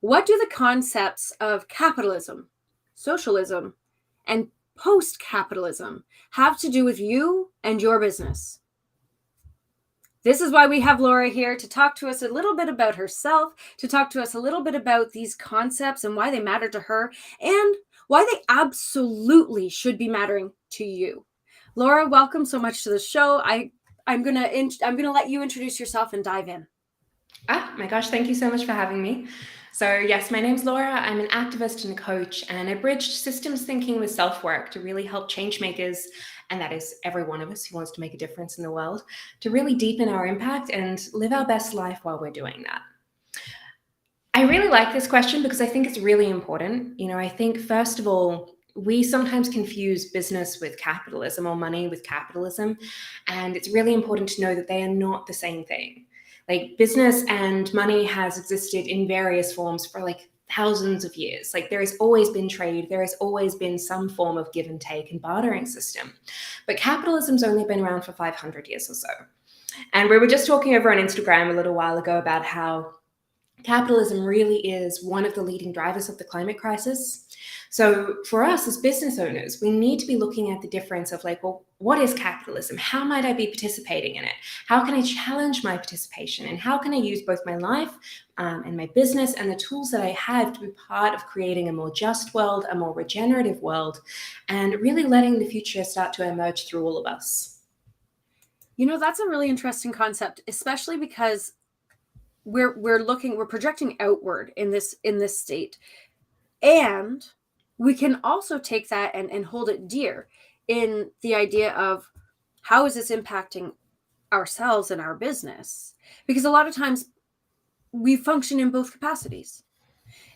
What do the concepts of capitalism, socialism, and post-capitalism have to do with you and your business? This is why we have Laura here, to talk to us a little bit about herself, to talk to us a little bit about these concepts and why they matter to her, and why they absolutely should be mattering to you. Laura, welcome so much to the show. I'm gonna let you introduce yourself and dive in. My gosh, thank you so much for having me. So yes, my name's Laura. I'm an activist and a coach, and I bridged systems thinking with self-work to really help changemakers, and that is every one of us who wants to make a difference in the world, to really deepen our impact and live our best life while we're doing that. I really like this question because I think it's really important. I think, first of all, we sometimes confuse business with capitalism or money with capitalism, and it's really important to know that they are not the same thing. Like, business and money has existed in various forms for thousands of years. There has always been trade, there has always been some form of give and take and bartering system. But capitalism's only been around for 500 years or so. And we were just talking over on Instagram a little while ago about how capitalism really is one of the leading drivers of the climate crisis. So for us as business owners, we need to be looking at the difference of what is capitalism? How might I be participating in it? How can I challenge my participation? And how can I use both my life and my business and the tools that I have to be part of creating a more just world, a more regenerative world, and really letting the future start to emerge through all of us? That's a really interesting concept, especially because we're projecting outward in this state. And we can also take that and hold it dear in the idea of how is this impacting ourselves and our business? Because a lot of times we function in both capacities.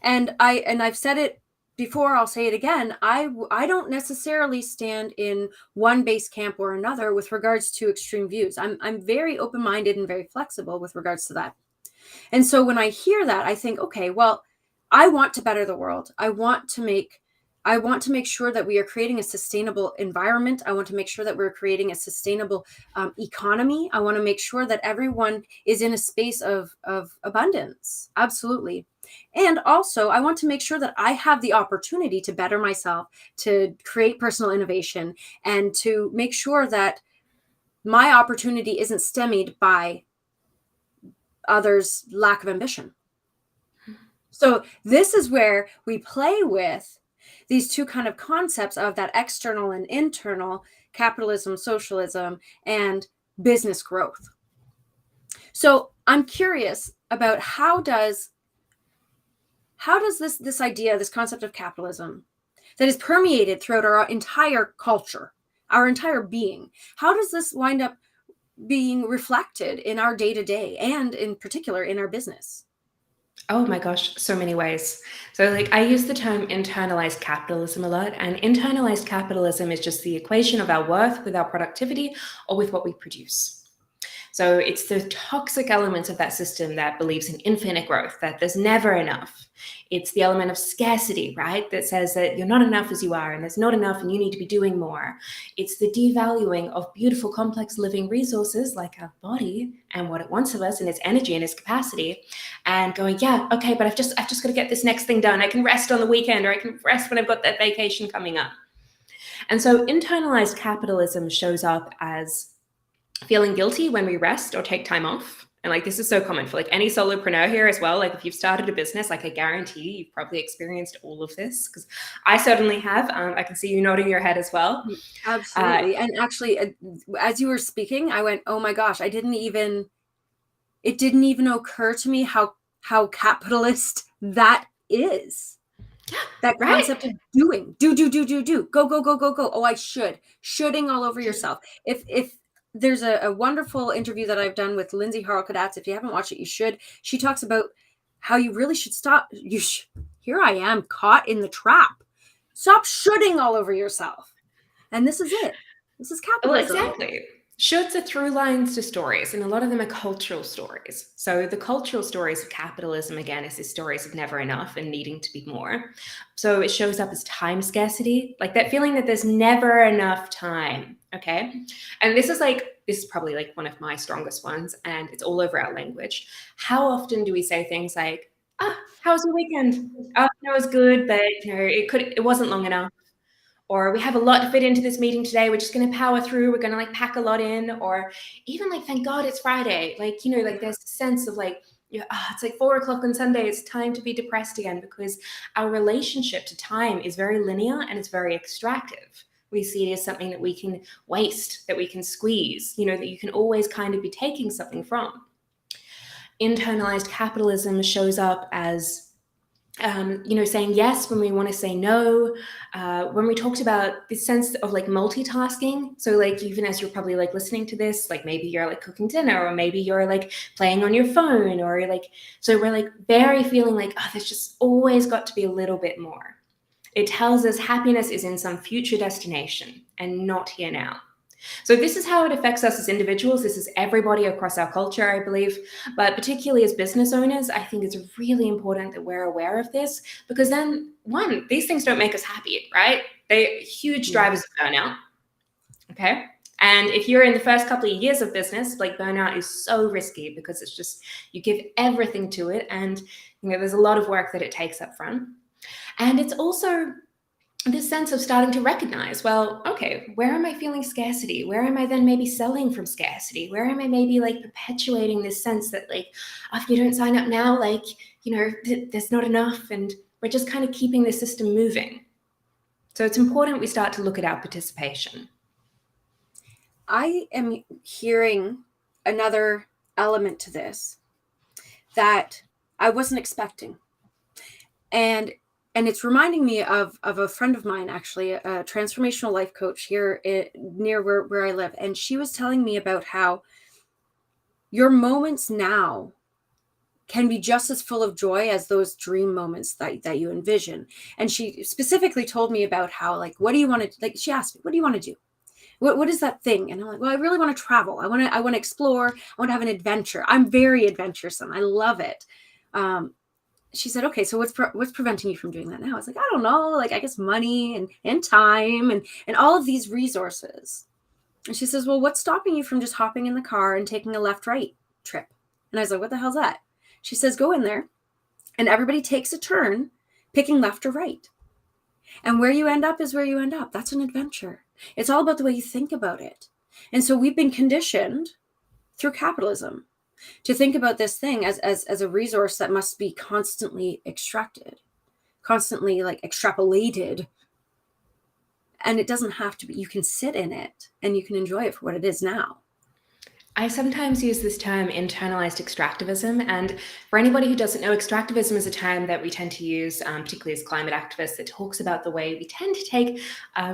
And I've said it before, I'll say it again. I don't necessarily stand in one base camp or another with regards to extreme views. I'm very open-minded and very flexible with regards to that. And so when I hear that, I think, okay, well, I want to better the world. I want to make sure that we are creating a sustainable environment. I want to make sure that we're creating a sustainable economy. I want to make sure that everyone is in a space of abundance. Absolutely. And also, I want to make sure that I have the opportunity to better myself, to create personal innovation, and to make sure that my opportunity isn't stymied by others' lack of ambition. So this is where we play with these two kind of concepts of that external and internal, capitalism, socialism, and business growth. So I'm curious about how does this idea, this concept of capitalism that is permeated throughout our entire culture, our entire being, how does this wind up being reflected in our day-to-day and in particular in our business? Oh my gosh, so many ways. So I use the term internalized capitalism a lot, and internalized capitalism is just the equation of our worth with our productivity or with what we produce. So it's the toxic element of that system that believes in infinite growth, that there's never enough. It's the element of scarcity, right? That says that you're not enough as you are, and there's not enough and you need to be doing more. It's the devaluing of beautiful, complex living resources like our body and what it wants of us and its energy and its capacity, and going, yeah, okay, but I've just got to get this next thing done. I can rest on the weekend, or I can rest when I've got that vacation coming up. And so internalized capitalism shows up as feeling guilty when we rest or take time off. And this is so common for any solopreneur here as well. If you've started a business, I guarantee you've probably experienced all of this, because I certainly have. I can see you nodding your head as well. Absolutely. And actually, as you were speaking, I went, oh my gosh, it didn't even occur to me how capitalist that is. That concept of doing, do, go. Oh, I shoulding all over yourself. If there's a wonderful interview that I've done with Lindsay Harl-Kadatz. If you haven't watched it, you should. She talks about how you really should stop. Here I am caught in the trap. Stop shoulding all over yourself. And this is it. This is capitalism. Well, exactly. Shoulds are through lines to stories, and a lot of them are cultural stories. So the cultural stories of capitalism, again, is these stories of never enough and needing to be more. So it shows up as time scarcity, that feeling that there's never enough time, okay? And this is probably one of my strongest ones, and it's all over our language. How often do we say things like, How was your weekend? Oh, no, it was good, but it wasn't long enough. Or we have a lot to fit into this meeting today. We're just going to power through. We're going to like pack a lot in. Or even like, thank God it's Friday. Like, like there's a sense of like, it's like 4 o'clock on Sunday. It's time to be depressed again, because our relationship to time is very linear and it's very extractive. We see it as something that we can waste, that we can squeeze, that you can always kind of be taking something from. Internalized capitalism shows up as saying yes when we want to say no. When we talked about this sense of like multitasking, so like even as you're probably like listening to this, like maybe you're like cooking dinner, or maybe you're like playing on your phone, or like, so we're like very feeling like, oh, there's just always got to be a little bit more. It tells us happiness is in some future destination and not here now. So this is how it affects us as individuals. This is everybody across our culture, I believe. But particularly as business owners, I think it's really important that we're aware of this, because then, one, these things don't make us happy, right? They're huge drivers of burnout. Okay. And if you're in the first couple of years of business, like burnout is so risky, because it's just, you give everything to it. And, there's a lot of work that it takes up front. And it's also this sense of starting to recognize, well, okay, where am I feeling scarcity? Where am I then maybe selling from scarcity? Where am I maybe like perpetuating this sense that like, oh, if you don't sign up now, like, there's not enough, and we're just kind of keeping the system moving. So it's important we start to look at our participation. I am hearing another element to this that I wasn't expecting. And it's reminding me of a friend of mine, actually, a transformational life coach here near where I live. And she was telling me about how your moments now can be just as full of joy as those dream moments that you envision. And she specifically told me about how, like, what do you want to, like, she asked me, what do you want to do? What is that thing? And I'm like, well, I really want to travel. I want to explore. I want to have an adventure. I'm very adventuresome. I love it. She said, okay, so what's preventing you from doing that now? I was like, I don't know, like, I guess money and time and all of these resources. And she says, well, what's stopping you from just hopping in the car and taking a left-right trip? And I was like, what the hell's that? She says, go in there and everybody takes a turn picking left or right. And where you end up is where you end up. That's an adventure. It's all about the way you think about it. And so we've been conditioned through capitalism to think about this thing as a resource that must be constantly extracted, constantly like extrapolated. And it doesn't have to be. You can sit in it and you can enjoy it for what it is now. I sometimes use this term internalized extractivism. And for anybody who doesn't know, extractivism is a term that we tend to use, particularly as climate activists, that talks about the way we tend to take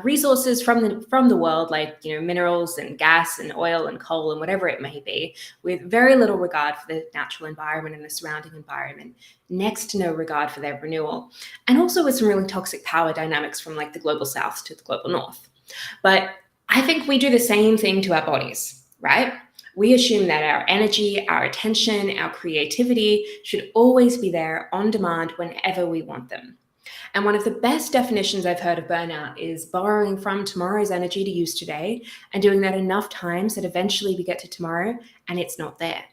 resources from the world, like minerals and gas and oil and coal and whatever it may be, with very little regard for the natural environment and the surrounding environment, next to no regard for their renewal, and also with some really toxic power dynamics from like the global south to the global north. But I think we do the same thing to our bodies, right? We assume that our energy, our attention, our creativity should always be there on demand whenever we want them. And one of the best definitions I've heard of burnout is borrowing from tomorrow's energy to use today, and doing that enough times that eventually we get to tomorrow and it's not there,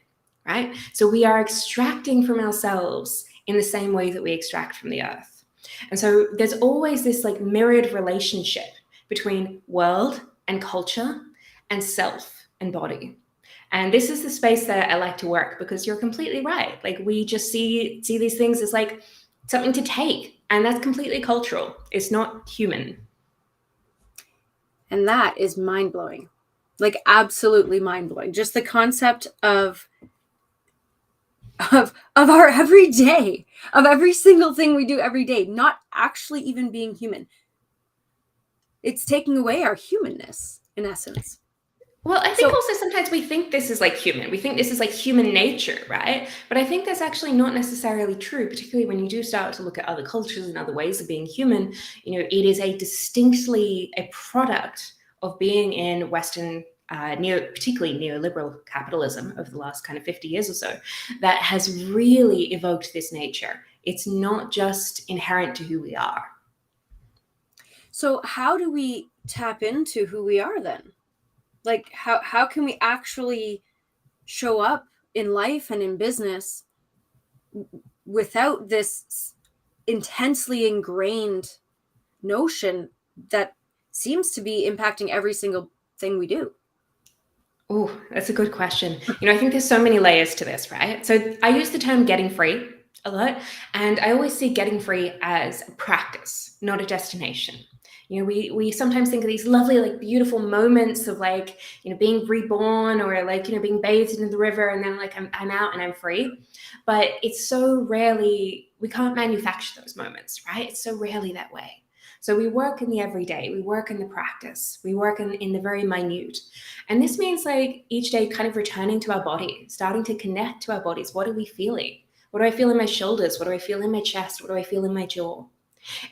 right? So we are extracting from ourselves in the same way that we extract from the earth. And so there's always this like mirrored relationship between world and culture and self and body. And this is the space that I like to work, because you're completely right. Like, we just see these things as like something to take, and that's completely cultural. It's not human. And that is mind-blowing. Like, absolutely mind-blowing. Just the concept of our everyday, of every single thing we do every day, not actually even being human. It's taking away our humanness, in essence. Well, I think also sometimes we think this is like human. We think this is like human nature, right? But I think that's actually not necessarily true, particularly when you do start to look at other cultures and other ways of being human. It is a distinctly a product of being in Western, particularly neoliberal capitalism over the last kind of 50 years or so, that has really evoked this nature. It's not just inherent to who we are. So how do we tap into who we are then? Like, how can we actually show up in life and in business without this intensely ingrained notion that seems to be impacting every single thing we do? Oh, that's a good question. I think there's so many layers to this, right? So I use the term getting free a lot, and I always see getting free as a practice, not a destination. We sometimes think of these lovely, like beautiful moments of like, being reborn, or like, being bathed in the river, and then like I'm out and I'm free. But it's so rarely, we can't manufacture those moments, right? It's so rarely that way. So we work in the everyday, we work in the practice, we work in the very minute. And this means like each day kind of returning to our body, starting to connect to our bodies. What are we feeling? What do I feel in my shoulders? What do I feel in my chest? What do I feel in my jaw?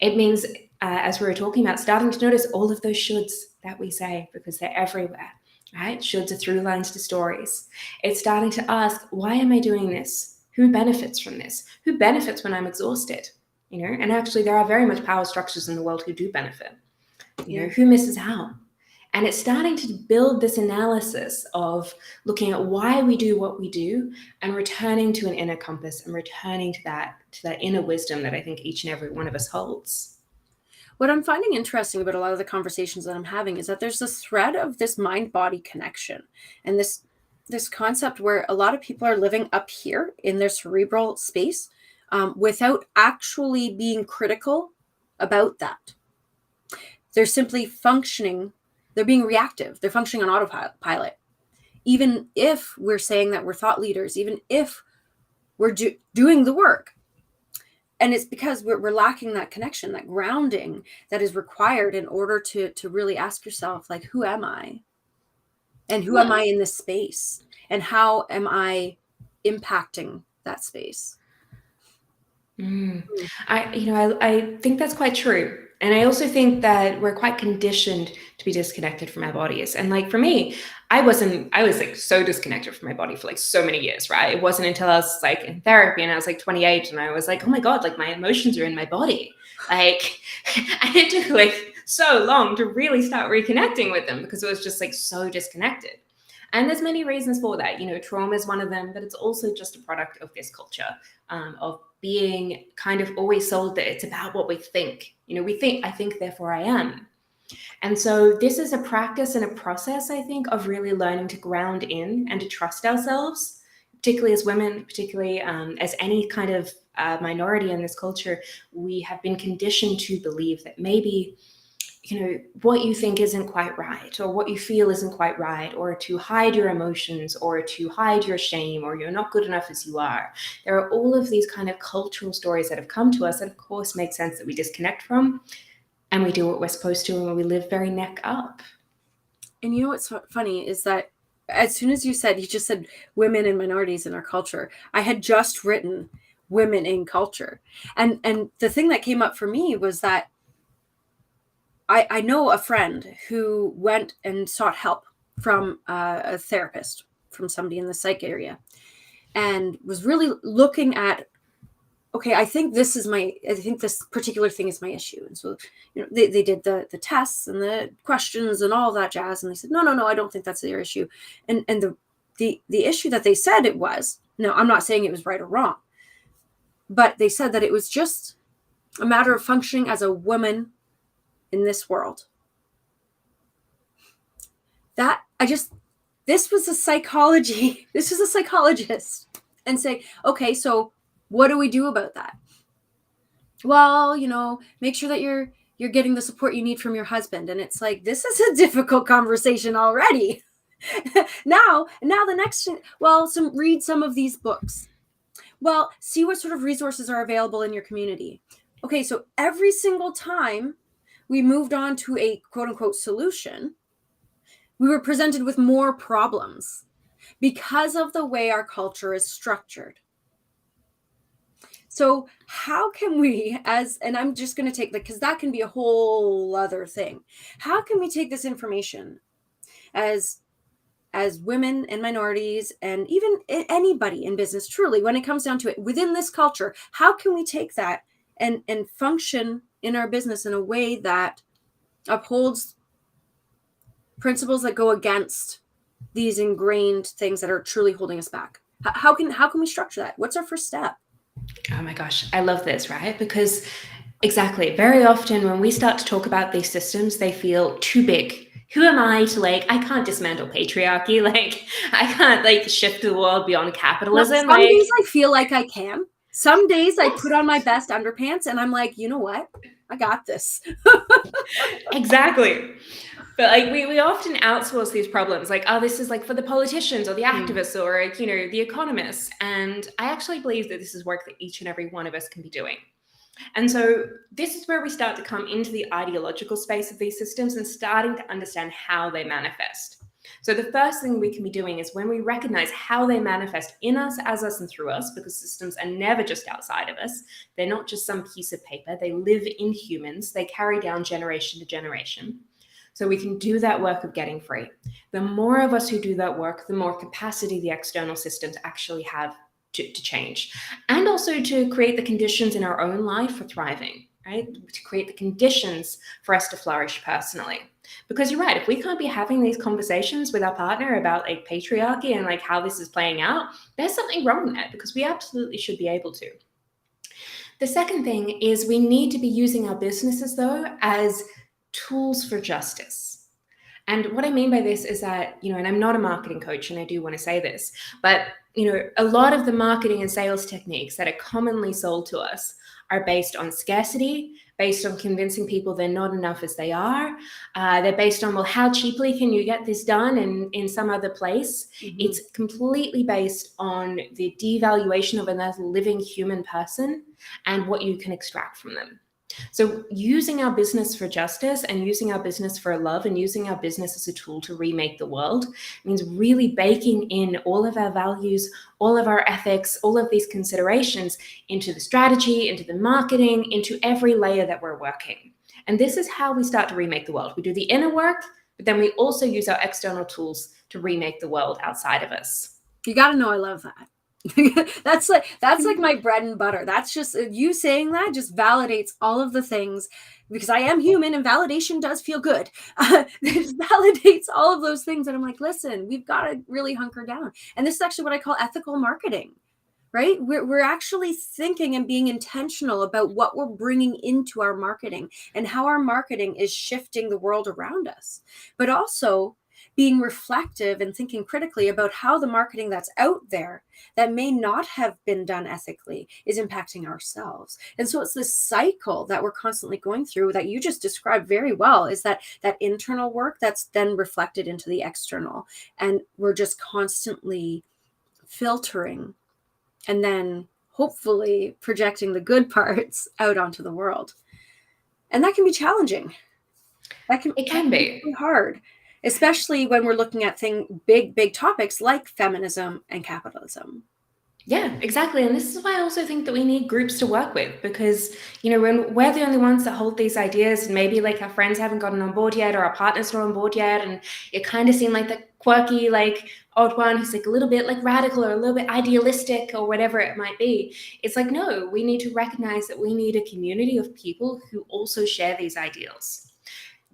It means, as we were talking about, starting to notice all of those shoulds that we say, because they're everywhere, right? Shoulds are through lines to stories. It's starting to ask, why am I doing this? Who benefits from this? Who benefits when I'm exhausted? And actually there are very much power structures in the world who do benefit. Who misses out? And it's starting to build this analysis of looking at why we do what we do, and returning to an inner compass, and returning to that inner wisdom that I think each and every one of us holds. What I'm finding interesting about a lot of the conversations that I'm having is that there's this thread of this mind-body connection, and this concept where a lot of people are living up here in their cerebral space, without actually being critical about that. They're simply functioning. They're being reactive. They're functioning on autopilot. Even if we're saying that we're thought leaders, even if we're doing the work. And it's because we're lacking that connection, that grounding that is required in order to really ask yourself, like, who am I? And who am I in this space? And how am I impacting that space? I think that's quite true. And I also think that we're quite conditioned to be disconnected from our bodies. And like for me, I was like so disconnected from my body for like so many years, right? It wasn't until I was like in therapy and I was like 28 and I was like, oh my God, like my emotions are in my body. Like, and it took like so long to really start reconnecting with them, because it was just like so disconnected. And there's many reasons for that. Trauma is one of them, but it's also just a product of this culture, of being kind of always sold that it's about what we think. We think, I think, therefore I am. And so this is a practice and a process, I think, of really learning to ground in and to trust ourselves, particularly as women, particularly as any kind of minority in this culture. We have been conditioned to believe that maybe what you think isn't quite right, or what you feel isn't quite right, or to hide your emotions, or to hide your shame, or you're not good enough as you are. There are all of these kind of cultural stories that have come to us that of course make sense that we disconnect from, and we do what we're supposed to, and we live very neck up. And you know what's funny is that as soon as you just said women and minorities in our culture, I had just written women in culture. And the thing that came up for me was that I know a friend who went and sought help from a therapist, from somebody in the psych area, and was really looking at, okay, I think this particular thing is my issue. And so, they did the tests and the questions and all that jazz. And they said, no, I don't think that's their issue. And the issue that they said it was, no, I'm not saying it was right or wrong, but they said that it was just a matter of functioning as a woman in this world. This was a psychologist, and say, okay, so what do we do about that? Well, make sure that you're getting the support you need from your husband. And it's like, this is a difficult conversation already. now the next thing, well, read some of these books. Well, see what sort of resources are available in your community. Okay, so every single time we moved on to a quote unquote solution, we were presented with more problems because of the way our culture is structured. So how can we, and I'm just going to take because that can be a whole other thing. How can we take this information as women and minorities, and even anybody in business, truly, when it comes down to it, within this culture, how can we take that and function in our business in a way that upholds principles that go against these ingrained things that are truly holding us back? How can we structure that? What's our first step? Oh my gosh, I love this, right? Because exactly, very often when we start to talk about these systems, they feel too big. Who am I to I can't dismantle patriarchy. I can't shift the world beyond Well, capitalism. some days I feel like I can. Some days I put on my best underpants and I'm like, you know what? I got this. Exactly. But we often outsource these problems oh, this is for the politicians or the activists or the economists. And I actually believe that this is work that each and every one of us can be doing. And so this is where we start to come into the ideological space of these systems and starting to understand how they manifest. So the first thing we can be doing is when we recognize how they manifest in us, as us, and through us, because systems are never just outside of us. They're not just some piece of paper. They live in humans. They carry down generation to generation. So we can do that work of getting free. The more of us who do that work, the more capacity the external systems actually have to change, and also to create the conditions in our own life for thriving, right? To create the conditions for us to flourish personally. Because you're right, if we can't be having these conversations with our partner about patriarchy and how this is playing out, there's something wrong there, because we absolutely should be able to. The second thing is we need to be using our businesses, though, as tools for justice. And what I mean by this is that, and I'm not a marketing coach, and I do want to say this, but, a lot of the marketing and sales techniques that are commonly sold to us are based on scarcity, based on convincing people they're not enough as they are. They're based on, well, how cheaply can you get this done in some other place? Mm-hmm. It's completely based on the devaluation of another living human person and what you can extract from them. So using our business for justice and using our business for love and using our business as a tool to remake the world means really baking in all of our values, all of our ethics, all of these considerations into the strategy, into the marketing, into every layer that we're working. And this is how we start to remake the world. We do the inner work, but then we also use our external tools to remake the world outside of us. You got to know I love that. that's like my bread and butter. That's just you saying that just validates all of the things, because I am human and validation does feel good. It validates all of those things, and I'm like, listen, we've got to really hunker down. And this is actually what I call ethical marketing, right? We're actually thinking and being intentional about what we're bringing into our marketing and how our marketing is shifting the world around us, but also being reflective and thinking critically about how the marketing that's out there that may not have been done ethically is impacting ourselves. And so it's this cycle that we're constantly going through that you just described very well, is that internal work that's then reflected into the external. And we're just constantly filtering and then hopefully projecting the good parts out onto the world. And that can be challenging. It can be hard, especially when we're looking at big topics like feminism and capitalism. Yeah, exactly. And this is why I also think that we need groups to work with, because, when we're the only ones that hold these ideas, and maybe our friends haven't gotten on board yet, or our partners are on board yet, and you kind of seem like the quirky, odd one who's a little bit radical or a little bit idealistic or whatever it might be. It's no, we need to recognize that we need a community of people who also share these ideals.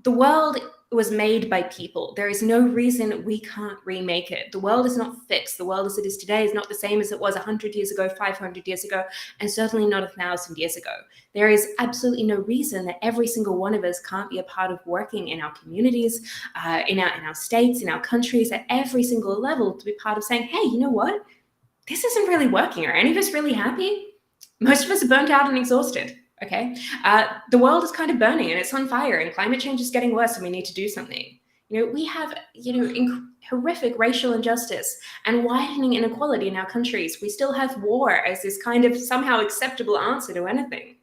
The world was made by people. There is no reason we can't remake it. The world is not fixed. The world as it is today is not the same as it was 100 years ago, 500 years ago, and certainly not 1,000 years ago. There is absolutely no reason that every single one of us can't be a part of working in our communities, in our states, in our countries, at every single level, to be part of saying, hey, you know what? This isn't really working. Are any of us really happy? Most of us are burnt out and exhausted. Okay, the world is kind of burning and it's on fire, and climate change is getting worse, and we need to do something. We have, horrific racial injustice and widening inequality in our countries. We still have war as this kind of somehow acceptable answer to anything.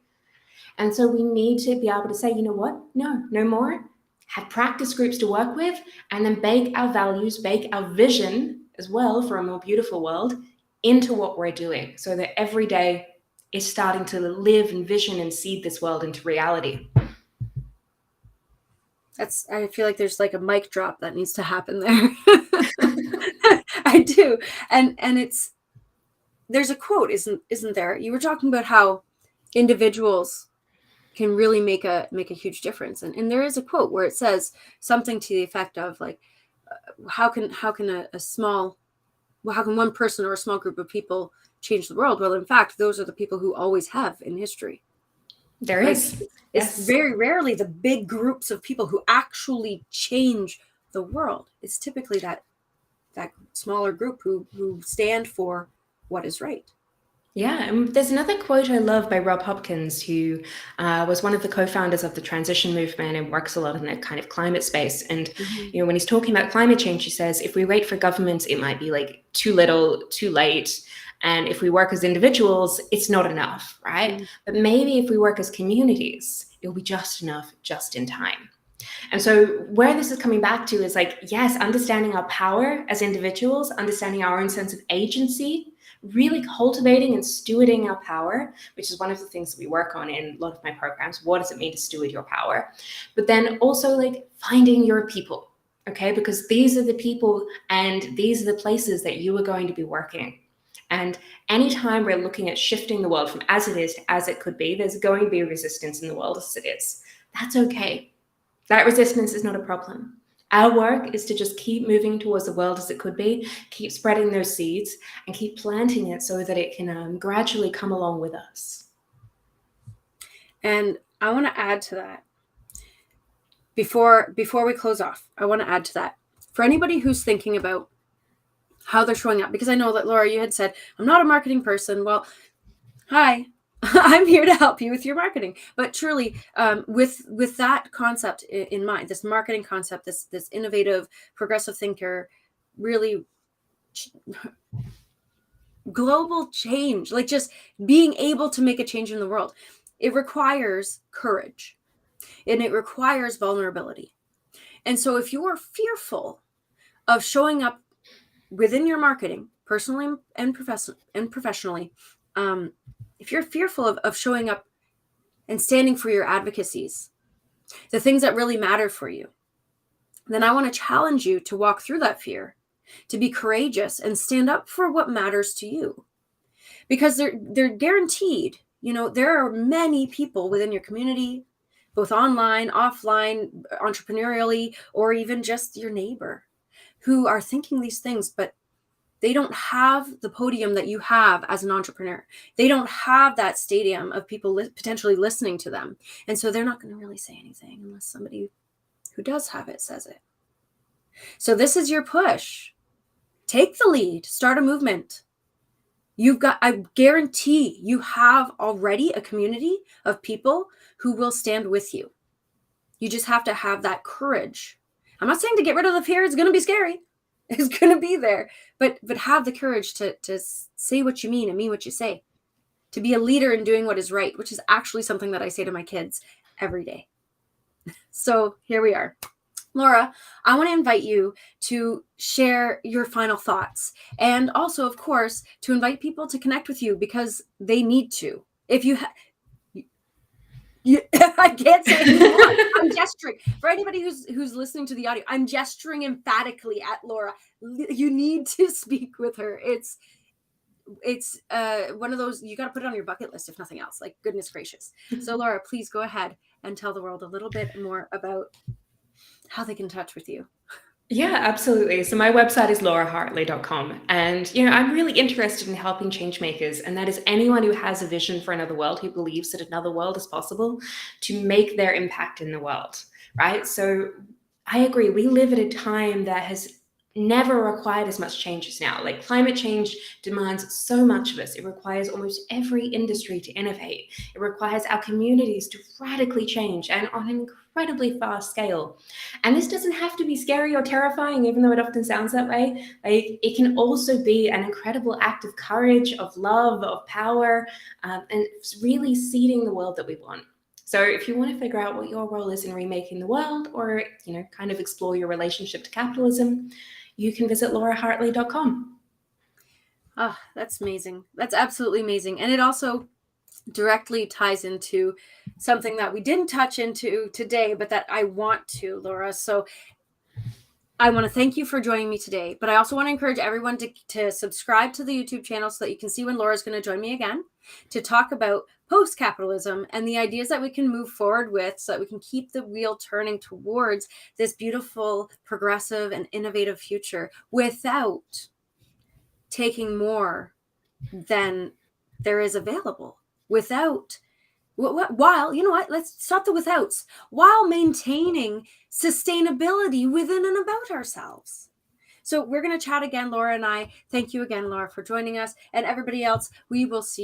And so we need to be able to say, you know what? No more. Have practice groups to work with, and then bake our values, bake our vision as well for a more beautiful world into what we're doing, so that every day is starting to live and vision and seed this world into reality. I feel like there's a mic drop that needs to happen there. I do. And there's a quote, isn't there? You were talking about how individuals can really make a huge difference. And there is a quote where it says something to the effect of how can one person or a small group of people change the world. Well, in fact, those are the people who always have in history. There Like, is. it's Yes. very rarely the big groups of people who actually change the world. It's typically that smaller group who stand for what is right. Yeah, and there's another quote I love by Rob Hopkins, who was one of the co-founders of the transition movement and works a lot in that kind of climate space. And when he's talking about climate change, he says, if we wait for governments, it might be like too little, too late. And if we work as individuals, it's not enough, right? But maybe if we work as communities, it'll be just enough, just in time. And so where this is coming back to is like, yes, understanding our power as individuals, understanding our own sense of agency, really cultivating and stewarding our power, which is one of the things that we work on in a lot of my programs. What does it mean to steward your power? But then also like finding your people, okay? Because these are the people and these are the places that you are going to be working. And anytime we're looking at shifting the world from as it is to as it could be, there's going to be resistance in the world as it is. That's okay. That resistance is not a problem. Our work is to just keep moving towards the world as it could be, keep spreading those seeds, and keep planting it so that it can gradually come along with us. And I want to add to that. Before we close off, I want to add to that. For anybody who's thinking about how they're showing up, because I know that, Laura, you had said, I'm not a marketing person. Well, hi. I'm here to help you with your marketing. But truly, with that concept in mind, this marketing concept, this innovative, progressive thinker, really global change, like just being able to make a change in the world, it requires courage and it requires vulnerability. And so if you are fearful of showing up within your marketing, personally and professionally, if you're fearful of showing up and standing for your advocacies, the things that really matter for you, then I want to challenge you to walk through that fear, to be courageous and stand up for what matters to you. Because they're guaranteed, there are many people within your community, both online, offline, entrepreneurially, or even just your neighbor, who are thinking these things, but they don't have the podium that you have as an entrepreneur. They don't have that stadium of people potentially listening to them. And so they're not going to really say anything unless somebody who does have it says it. So this is your push. Take the lead, start a movement. I guarantee you have already a community of people who will stand with you. You just have to have that courage. I'm not saying to get rid of the fear. It's going to be scary. It's going to be there, but have the courage to say what you mean and mean what you say, to be a leader in doing what is right, which is actually something that I say to my kids every day. So here we are. Laura, I want to invite you to share your final thoughts and also, of course, to invite people to connect with you because they need to. If you I can't say anymore. I'm gesturing. For anybody who's listening to the audio, I'm gesturing emphatically at Laura. You need to speak with her. It's one of those, you got to put it on your bucket list, if nothing else. Like, goodness gracious. So Laura, please go ahead and tell the world a little bit more about how they can touch with you. Yeah, absolutely. So my website is laurahartley.com. And, I'm really interested in helping changemakers. And that is anyone who has a vision for another world, who believes that another world is possible, to make their impact in the world, right? So I agree. We live at a time that has never required as much change as now. Like, climate change demands so much of us. It requires almost every industry to innovate. It requires our communities to radically change and on an incredibly fast scale. And this doesn't have to be scary or terrifying, even though it often sounds that way. Like, it can also be an incredible act of courage, of love, of power, and really seeding the world that we want. So if you want to figure out what your role is in remaking the world, or, kind of explore your relationship to capitalism, you can visit laurahartley.com. Oh, that's amazing. That's absolutely amazing. And it also directly ties into something that we didn't touch into today, but that I want to, Laura. So I want to thank you for joining me today, but I also want to encourage everyone to subscribe to the YouTube channel so that you can see when Laura's going to join me again to talk about post-capitalism and the ideas that we can move forward with so that we can keep the wheel turning towards this beautiful, progressive, and innovative future without taking more than there is available without, while, you know what, let's stop the withouts, while maintaining sustainability within and about ourselves. So we're going to chat again, Laura and I. Thank you again, Laura, for joining us. And everybody else, we will see